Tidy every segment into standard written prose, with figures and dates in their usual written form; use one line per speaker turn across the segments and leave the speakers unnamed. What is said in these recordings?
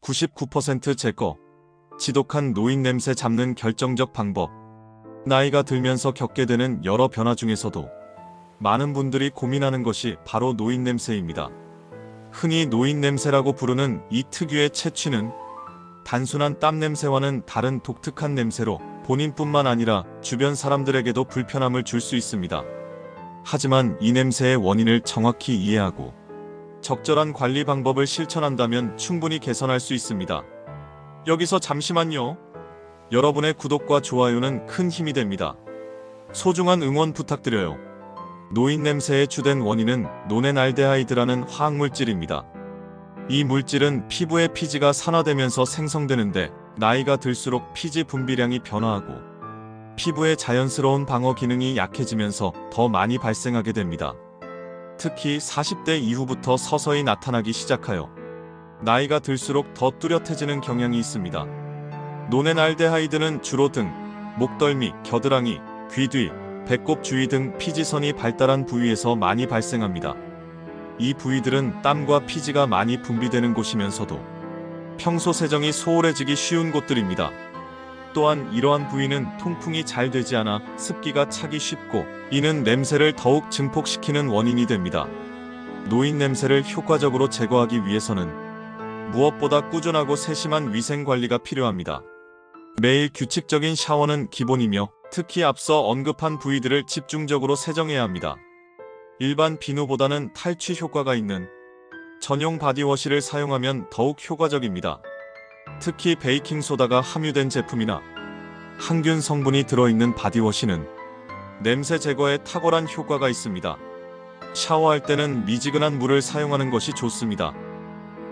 99% 제거. 지독한 노인 냄새 잡는 결정적 방법. 나이가 들면서 겪게 되는 여러 변화 중에서도 많은 분들이 고민하는 것이 바로 노인 냄새입니다. 흔히 노인 냄새라고 부르는 이 특유의 채취는 단순한 땀 냄새와는 다른 독특한 냄새로 본인뿐만 아니라 주변 사람들에게도 불편함을 줄 수 있습니다. 하지만 이 냄새의 원인을 정확히 이해하고 적절한 관리 방법을 실천한다면 충분히 개선할 수 있습니다. 여기서 잠시만요. 여러분의 구독과 좋아요는 큰 힘이 됩니다. 소중한 응원 부탁드려요. 노인 냄새의 주된 원인은 노넨알데하이드라는 화학물질입니다. 이 물질은 피부의 피지가 산화되면서 생성되는데 나이가 들수록 피지 분비량이 변화하고 피부의 자연스러운 방어 기능이 약해지면서 더 많이 발생하게 됩니다. 특히 40대 이후부터 서서히 나타나기 시작하여 나이가 들수록 더 뚜렷해지는 경향이 있습니다. 노넨알데하이드는 주로 등, 목덜미, 겨드랑이, 귀 뒤, 배꼽 주위 등 피지선이 발달한 부위에서 많이 발생합니다. 이 부위들은 땀과 피지가 많이 분비되는 곳이면서도 평소 세정이 소홀해지기 쉬운 곳들입니다. 또한 이러한 부위는 통풍이 잘 되지 않아 습기가 차기 쉽고 이는 냄새를 더욱 증폭시키는 원인이 됩니다. 노인 냄새를 효과적으로 제거하기 위해서는 무엇보다 꾸준하고 세심한 위생관리가 필요합니다. 매일 규칙적인 샤워는 기본이며 특히 앞서 언급한 부위들을 집중적으로 세정해야 합니다. 일반 비누보다는 탈취 효과가 있는 전용 바디워시를 사용하면 더욱 효과적입니다. 특히 베이킹소다가 함유된 제품이나 항균 성분이 들어있는 바디워시는 냄새 제거에 탁월한 효과가 있습니다. 샤워할 때는 미지근한 물을 사용하는 것이 좋습니다.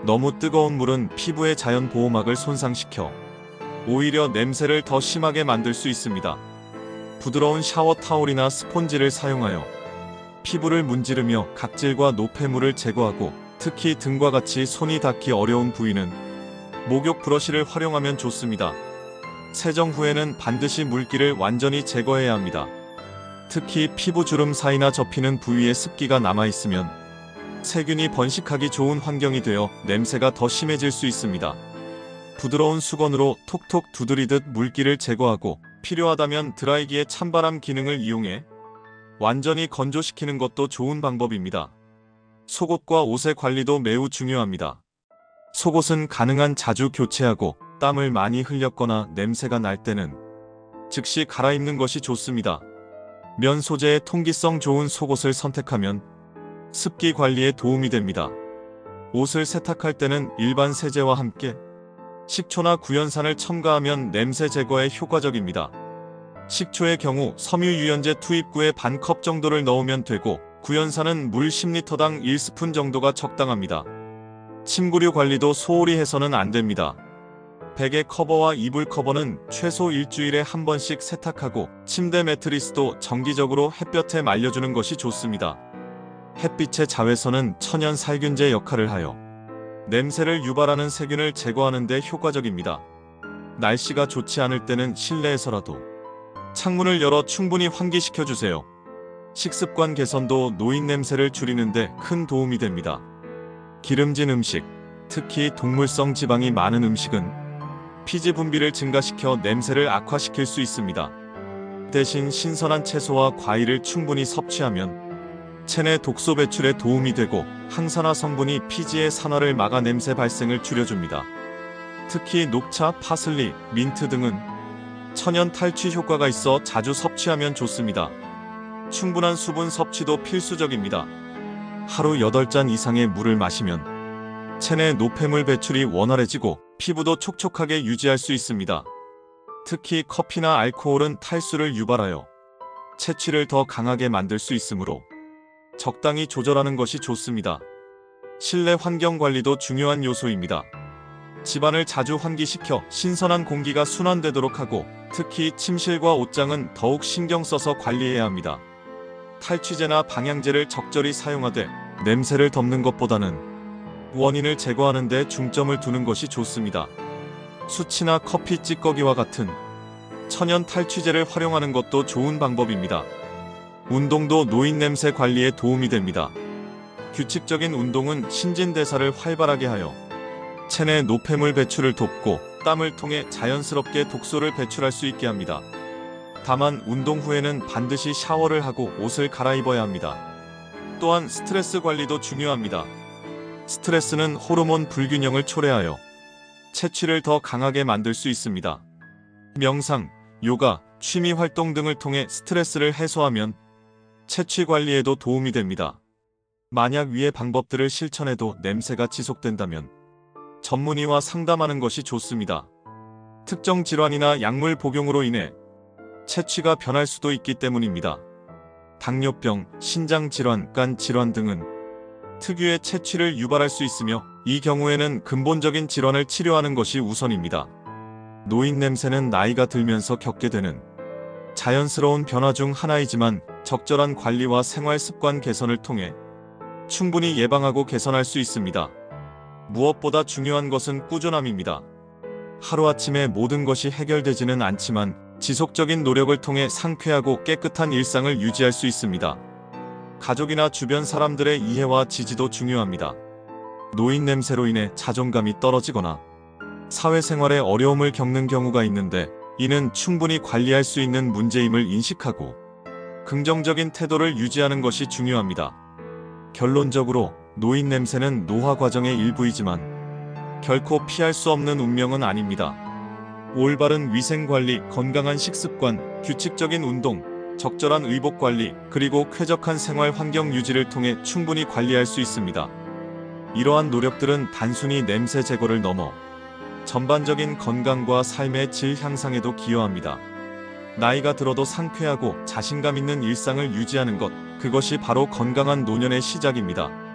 너무 뜨거운 물은 피부의 자연 보호막을 손상시켜 오히려 냄새를 더 심하게 만들 수 있습니다. 부드러운 샤워 타올이나 스폰지를 사용하여 피부를 문지르며 각질과 노폐물을 제거하고 특히 등과 같이 손이 닿기 어려운 부위는 목욕 브러쉬를 활용하면 좋습니다. 세정 후에는 반드시 물기를 완전히 제거해야 합니다. 특히 피부 주름 사이나 접히는 부위에 습기가 남아있으면 세균이 번식하기 좋은 환경이 되어 냄새가 더 심해질 수 있습니다. 부드러운 수건으로 톡톡 두드리듯 물기를 제거하고 필요하다면 드라이기의 찬바람 기능을 이용해 완전히 건조시키는 것도 좋은 방법입니다. 속옷과 옷의 관리도 매우 중요합니다. 속옷은 가능한 자주 교체하고 땀을 많이 흘렸거나 냄새가 날 때는 즉시 갈아입는 것이 좋습니다. 면 소재의 통기성 좋은 속옷을 선택하면 습기 관리에 도움이 됩니다. 옷을 세탁할 때는 일반 세제와 함께 식초나 구연산을 첨가하면 냄새 제거에 효과적입니다. 식초의 경우 섬유유연제 투입구에 반 컵 정도를 넣으면 되고 구연산은 물 10리터당 1스푼 정도가 적당합니다. 침구류 관리도 소홀히 해서는 안 됩니다. 베개 커버와 이불 커버는 최소 일주일에 한 번씩 세탁하고 침대 매트리스도 정기적으로 햇볕에 말려주는 것이 좋습니다. 햇빛의 자외선은 천연 살균제 역할을 하여 냄새를 유발하는 세균을 제거하는 데 효과적입니다. 날씨가 좋지 않을 때는 실내에서라도 창문을 열어 충분히 환기시켜주세요. 식습관 개선도 노인 냄새를 줄이는 데 큰 도움이 됩니다. 기름진 음식, 특히 동물성 지방이 많은 음식은 피지 분비를 증가시켜 냄새를 악화시킬 수 있습니다. 대신 신선한 채소와 과일을 충분히 섭취하면 체내 독소 배출에 도움이 되고 항산화 성분이 피지의 산화를 막아 냄새 발생을 줄여줍니다. 특히 녹차, 파슬리, 민트 등은 천연 탈취 효과가 있어 자주 섭취하면 좋습니다. 충분한 수분 섭취도 필수적입니다. 하루 8잔 이상의 물을 마시면 체내 노폐물 배출이 원활해지고 피부도 촉촉하게 유지할 수 있습니다. 특히 커피나 알코올은 탈수를 유발하여 채취를 더 강하게 만들 수 있으므로 적당히 조절하는 것이 좋습니다. 실내 환경 관리도 중요한 요소입니다. 집안을 자주 환기시켜 신선한 공기가 순환되도록 하고 특히 침실과 옷장은 더욱 신경 써서 관리해야 합니다. 탈취제나 방향제를 적절히 사용하되 냄새를 덮는 것보다는 원인을 제거하는 데 중점을 두는 것이 좋습니다. 수치나 커피 찌꺼기와 같은 천연 탈취제를 활용하는 것도 좋은 방법입니다. 운동도 노인 냄새 관리에 도움이 됩니다. 규칙적인 운동은 신진대사를 활발하게 하여 체내 노폐물 배출을 돕고 땀을 통해 자연스럽게 독소를 배출할 수 있게 합니다. 다만 운동 후에는 반드시 샤워를 하고 옷을 갈아입어야 합니다. 또한 스트레스 관리도 중요합니다. 스트레스는 호르몬 불균형을 초래하여 체취를 더 강하게 만들 수 있습니다. 명상, 요가, 취미 활동 등을 통해 스트레스를 해소하면 체취 관리에도 도움이 됩니다. 만약 위의 방법들을 실천해도 냄새가 지속된다면 전문의와 상담하는 것이 좋습니다. 특정 질환이나 약물 복용으로 인해 체취가 변할 수도 있기 때문입니다. 당뇨병, 신장질환, 간질환 등은 특유의 체취를 유발할 수 있으며 이 경우에는 근본적인 질환을 치료하는 것이 우선입니다. 노인 냄새는 나이가 들면서 겪게 되는 자연스러운 변화 중 하나이지만 적절한 관리와 생활 습관 개선을 통해 충분히 예방하고 개선할 수 있습니다. 무엇보다 중요한 것은 꾸준함입니다. 하루아침에 모든 것이 해결되지는 않지만 지속적인 노력을 통해 상쾌하고 깨끗한 일상을 유지할 수 있습니다. 가족이나 주변 사람들의 이해와 지지도 중요합니다. 노인 냄새로 인해 자존감이 떨어지거나 사회생활에 어려움을 겪는 경우가 있는데 이는 충분히 관리할 수 있는 문제임을 인식하고 긍정적인 태도를 유지하는 것이 중요합니다. 결론적으로 노인 냄새는 노화 과정의 일부이지만 결코 피할 수 없는 운명은 아닙니다. 올바른 위생관리, 건강한 식습관, 규칙적인 운동, 적절한 의복관리, 그리고 쾌적한 생활 환경 유지를 통해 충분히 관리할 수 있습니다. 이러한 노력들은 단순히 냄새 제거를 넘어 전반적인 건강과 삶의 질 향상에도 기여합니다. 나이가 들어도 상쾌하고 자신감 있는 일상을 유지하는 것, 그것이 바로 건강한 노년의 시작입니다.